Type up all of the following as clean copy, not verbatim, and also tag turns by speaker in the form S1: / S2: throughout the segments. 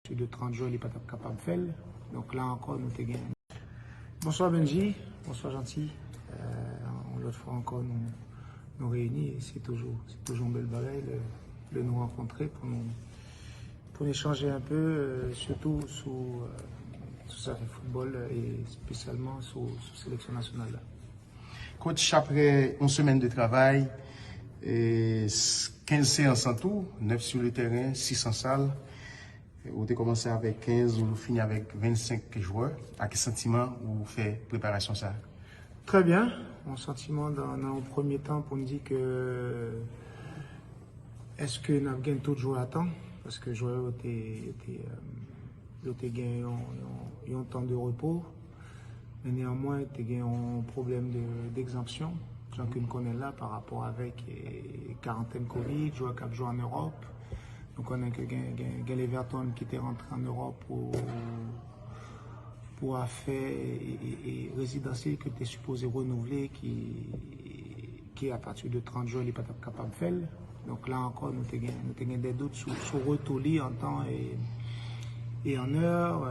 S1: De 30 jours, il n'est pas capable de faire. Donc là encore, nous avons gagné. Bonsoir Benji, bonsoir Gentil. L'autre fois encore, nous réunis et c'est toujours une belle bagaille de nous rencontrer pour échanger un peu, surtout sur ça fait football et spécialement sur la sélection nationale.
S2: Coach, après une semaine de travail, 15 séances en tout, 9 sur le terrain, 6 en salle. Vous avez commencé avec 15, vous finissez avec 25 joueurs. À quel sentiment vous faites préparation ça?
S1: Très bien. Mon sentiment dans le premier temps pour me dire que est-ce que nous avons gagné tout joueur à temps? Parce que les joueurs étaient gagné un temps de repos. Mais néanmoins, ils ont gagné un problème d'exemption. Gens que nous connaissons là par rapport avec quarantaine Covid, joueurs qui ont joué en Europe. Donc on a que l'Everton qui était rentré en Europe pour affaires et résidentiel qui était supposé renouveler, qui à partir de 30 jours, il n'est pas capable de faire. Donc là encore, nous avons des doutes sur retour en temps et en heure.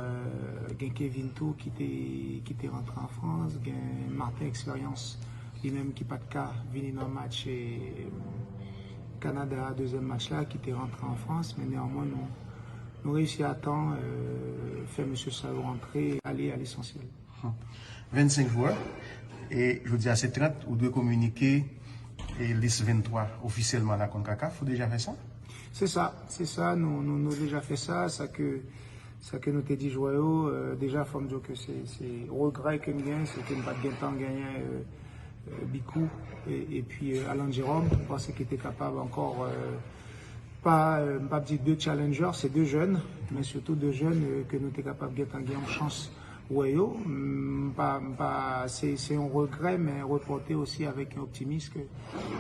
S1: Kevin Tou qui était rentré en France, Martin Expérience, lui-même qui n'a pas de cas, venu dans le match. Canada, deuxième match là, qui était rentré en France, mais néanmoins, nous réussi à temps, faire M. Sao rentrer, aller à l'essentiel.
S2: 25 joueurs, et je vous dis à ces 30, vous devez communiquer et liste 23 officiellement à la CONCACAF. Vous déjà fait ça?
S1: C'est ça, nous avons déjà fait ça, ça que nous t'ai dit joyeux, déjà, il faut me dire que c'est regret que nous gagnons, c'est que nous pas de temps gagner. Bicou et puis Alain Jérôme, je pense qu'il était capable encore, pas dire deux challengers, c'est deux jeunes, mais surtout deux jeunes que nous étions capables de gagner en chance. C'est un regret, mais reporté aussi avec un optimisme que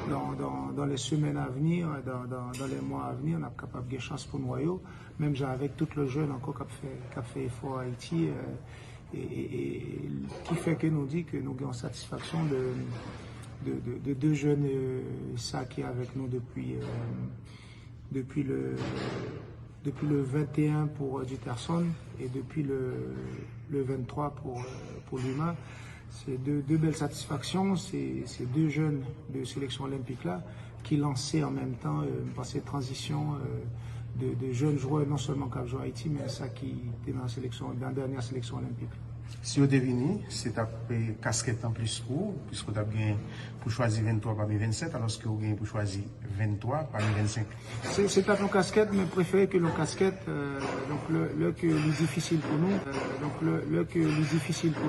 S1: dans les semaines à venir, dans les mois à venir, on est capable de gagner chance pour nous, même avec tout le jeune encore qui a fait effort à Haïti. Et qui fait que nous dit que nous avons satisfaction de deux jeunes ça qui est avec nous depuis le 21 pour Dutterson et depuis le 23 pour Luma. C'est deux belles satisfactions. C'est deux jeunes de sélection olympique là qui lançaient en même temps par cette transition de jeunes joueurs, non seulement qui ont joué à Haïti, mais ça qui était dans la dernière sélection olympique.
S2: Si vous devinez, c'est un casquette en plus puisque vous avez pour choisir 23 parmi 27, alors que vous avez pour choisir 23 parmi 25.
S1: C'est pas une casquette, mais préféré que le casquette, donc le que le difficile pour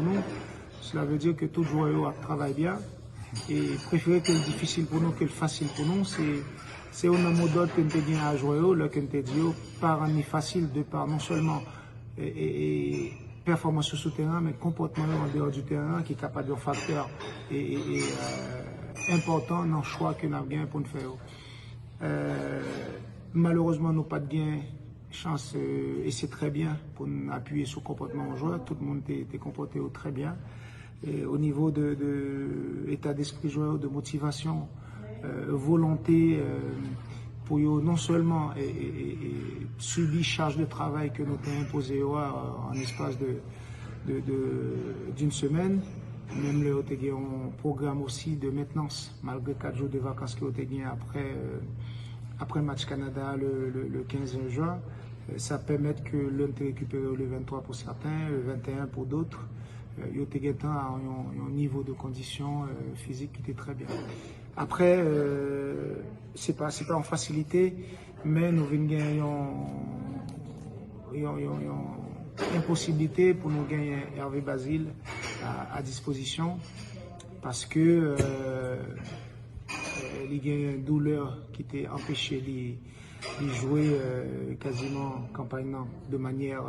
S1: nous, cela veut dire que tout joueur travaille bien, et préféré que le difficile pour nous que le facile pour nous, c'est un modèle que nous avons à jouer, là que nous avons dit, par un facile de par non seulement performance sur le terrain, mais comportement en dehors du terrain qui est capable de facteur important dans le choix que nous avons pour nous faire. Malheureusement, nous n'avons pas de gain chance et c'est très bien pour nous appuyer sur le comportement des joueurs. Tout le monde était comporté très bien. Et au niveau de l'état d'esprit joueur, de motivation, volonté, pour non seulement subir charge de travail que nous avons imposé en espace d'une semaine, même le un programme aussi de maintenance, malgré 4 jours de vacances que nous avons après le match Canada le 15 juin. Ça permet que l'on ait récupéré le 23 pour certains, le 21 pour d'autres. Ils ont un niveau de condition physique qui était très bien. Après, c'est pas en facilité, mais nous venons une possibilité pour nous gagner Hervé Basile à disposition parce que il y a une douleur qui était empêchée de jouer quasiment campagne de manière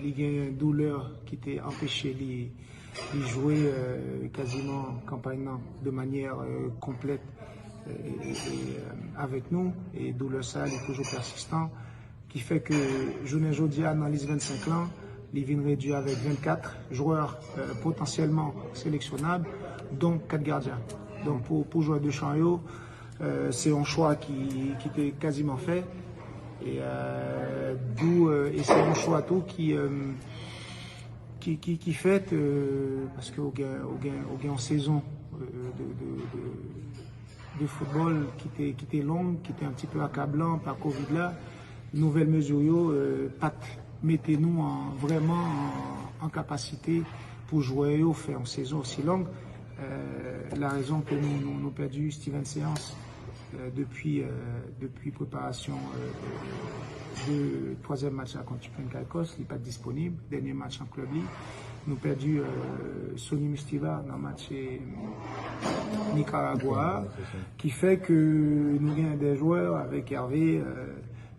S1: il y a une douleur qui était empêchée de jouer quasiment campagne de manière complète avec nous, et douleur ça est toujours persistant, qui fait que journée aujourd'hui dans les 25 ans, il vient réduit avec 24 joueurs potentiellement sélectionnables, dont 4 gardiens. Donc pour jouer de champ, c'est un choix qui était quasiment fait. Et et c'est un choix tout qui fait, parce qu'au gain en saison de football qui était longue, qui était un petit peu accablant par Covid là, nouvelle mesure, mettez-nous vraiment en capacité pour jouer ou faire une saison aussi longue. La raison que nous avons perdu Steven Séance depuis préparation de troisième match contre Chupen Caicos, il n'est pas disponible. Dernier match en club league. Nous avons perdu Sonny Mustiva dans le match Nicaragua, qui fait que nous avons des joueurs avec Hervé.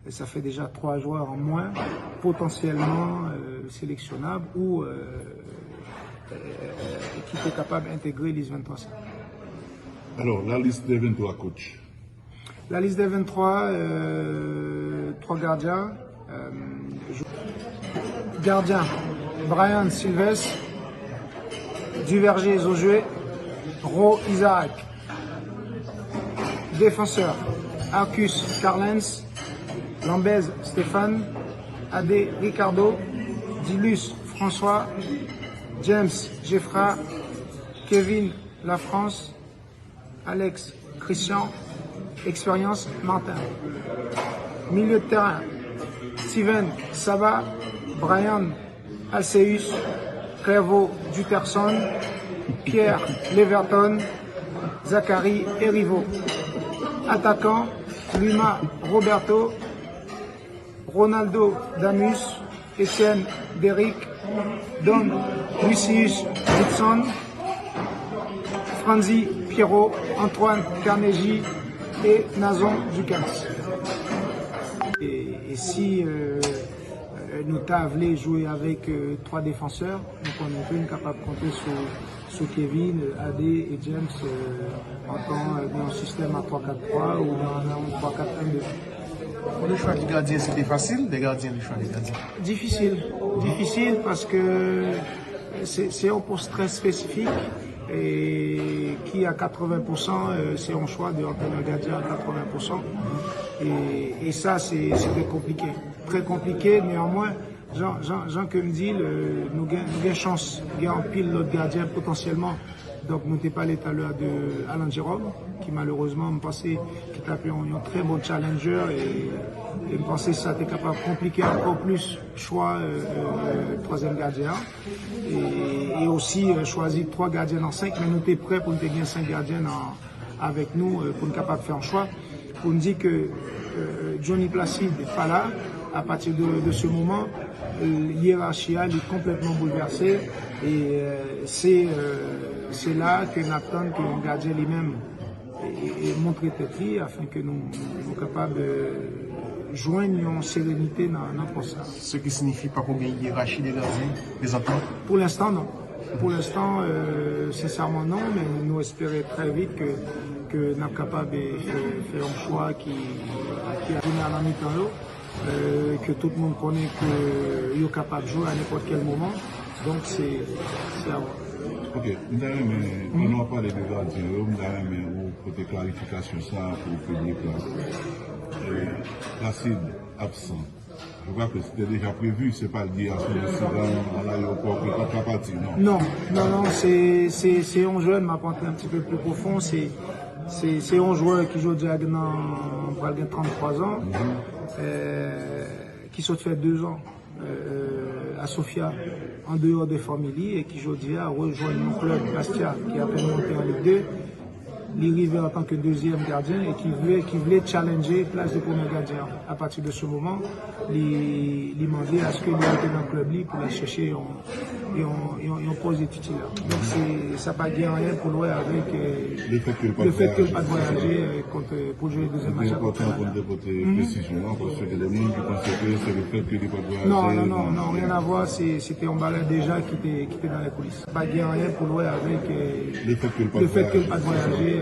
S1: Ça fait déjà 3 joueurs en moins, potentiellement sélectionnables ou qui étaient capables d'intégrer les 23.
S3: Alors, la liste des 23 coachs.
S1: La liste des 23, 3 gardiens. Gardien, Brian Silvestre, Duverger Zojué, Ro Isaac. Défenseur, Arcus Carlens, Lambez Stéphane, Adé Ricardo, Dilus François, James Jeffra, Kevin La France, Alex Christian, Expérience Martin. Milieu de terrain, Steven Saba, Brian Alceus, Clairvaux Duterson, Pierre Leverton, Zachary Erivo. Attaquant, Luma Roberto, Ronaldo Damus, Etienne Derrick, Don Lucius Dixon, Franzi Pierrot, Antoine Carnegie et Nazon Ducas. Et si nous voulu jouer avec 3 défenseurs, donc on est bien capable de compter sur Kevin, Adé et James dans un système à 3-4-3 ou dans un 3-4-1-2.
S2: Le choix du gardien, c'était facile, le choix des gardiens?
S1: Difficile parce que c'est un poste très spécifique et qui à 80%, c'est un choix de un gardien à 80%. Et ça, c'est très compliqué, néanmoins. Jean que me dit, nous avons chance, il y a un pile l'autre gardien potentiellement. Donc, nous n'étions pas l'état de Alain Jérôme, qui malheureusement me pensait qu'il était un très bon challenger et me pensait que ça était capable de compliquer encore plus le choix troisième gardien. Et aussi choisir 3 gardiens dans 5, mais nous étions prêts pour nous gagner 5 gardiens avec nous pour nous capable de faire un choix. Pour nous dire que Johnny Placide n'est pas là. À partir de ce moment, l'hiérarchie est complètement bouleversée et c'est là que Nathan, que le gardien lui-même, est montré tête afin que nous soyons capables de joindre une sérénité dans notre procès.
S2: Ce qui signifie pas qu'on ait une hiérarchie des gardiens, des ententes?
S1: Pour l'instant, non. Pour l'instant, sincèrement non, mais nous espérons très vite que nous sommes capables de faire un choix qui a donné à la mi-temps. Que tout le monde connaît qu'il est capable de jouer à n'importe quel moment. Donc c'est à voir.
S3: Ok, on va parler de gardien, on côté clarification ça pour le public. Placide absent. Je crois que c'était déjà prévu, c'est pas lié à son incident à l'aéroport qui n'est pas parti, non?
S1: Non, c'est un jeune, m'a pensé un petit peu plus profond, c'est un joueur qui joue déjà dans 33 ans, qui s'est fait 2 ans à Sofia, en dehors de famille, et qui aujourd'hui a rejoint mon club Bastia, qui a peine monté en Ligue 2. Il arrivait en tant que 2e gardien et qui voulait challenger place de premier gardien. À partir de ce moment, il demandait à ce qu'il ait été dans le club libre pour aller chercher un poste de titulaire. Donc ça n'a pas gagné rien pour lui avec
S3: le fait
S1: qu'il n'a pas voyagé pour jouer le 2e match.
S3: C'est important pour nous précision, parce que les gens qui pensent que c'est le fait qu'il n'a pas voyagé.
S1: Non, rien à voir, c'était un balai déjà qui était dans les coulisses. Ça n'a pas gagné rien pour lui avec le fait qu'il n'a pas voyagé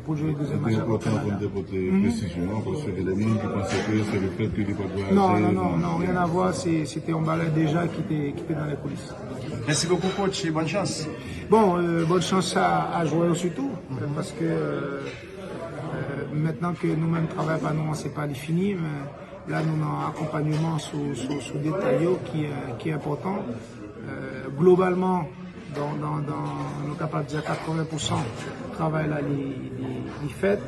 S1: pour jouer le 2e match.
S3: C'est important pour nous précision, parce que les gens qui pensent que c'est le fait qu'il n'a pas voyagé.
S1: Non, rien à voir, c'était un balai déjà qui était dans les coulisses.
S2: Merci beaucoup, coach, et bonne chance.
S1: Bon, bonne chance à jouer surtout, parce que Maintenant que nous-mêmes travaillons, pas nous, c'est pas fini, mais là, nous avons un accompagnement sur détail qui est important. Globalement, nous sommes capables de dire 80% du travail là, est fait.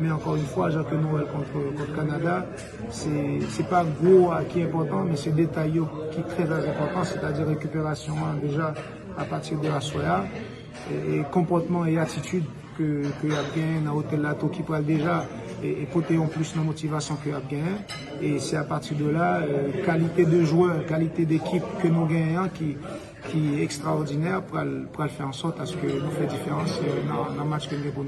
S1: Mais encore une fois, Jacques Noël contre le Canada, c'est pas gros qui est important, mais c'est détail qui est très important, c'est-à-dire récupération déjà à partir de la soya, et comportement et attitude que y a gagné dans l'hôtel Lato qui pourrait déjà et côté en plus de motivation que y a gagné. Et c'est à partir de là, qualité de joueur, qualité d'équipe que nous gagnons qui est extraordinaire pour faire en sorte à ce que nous fassions différence dans le match que nous avons.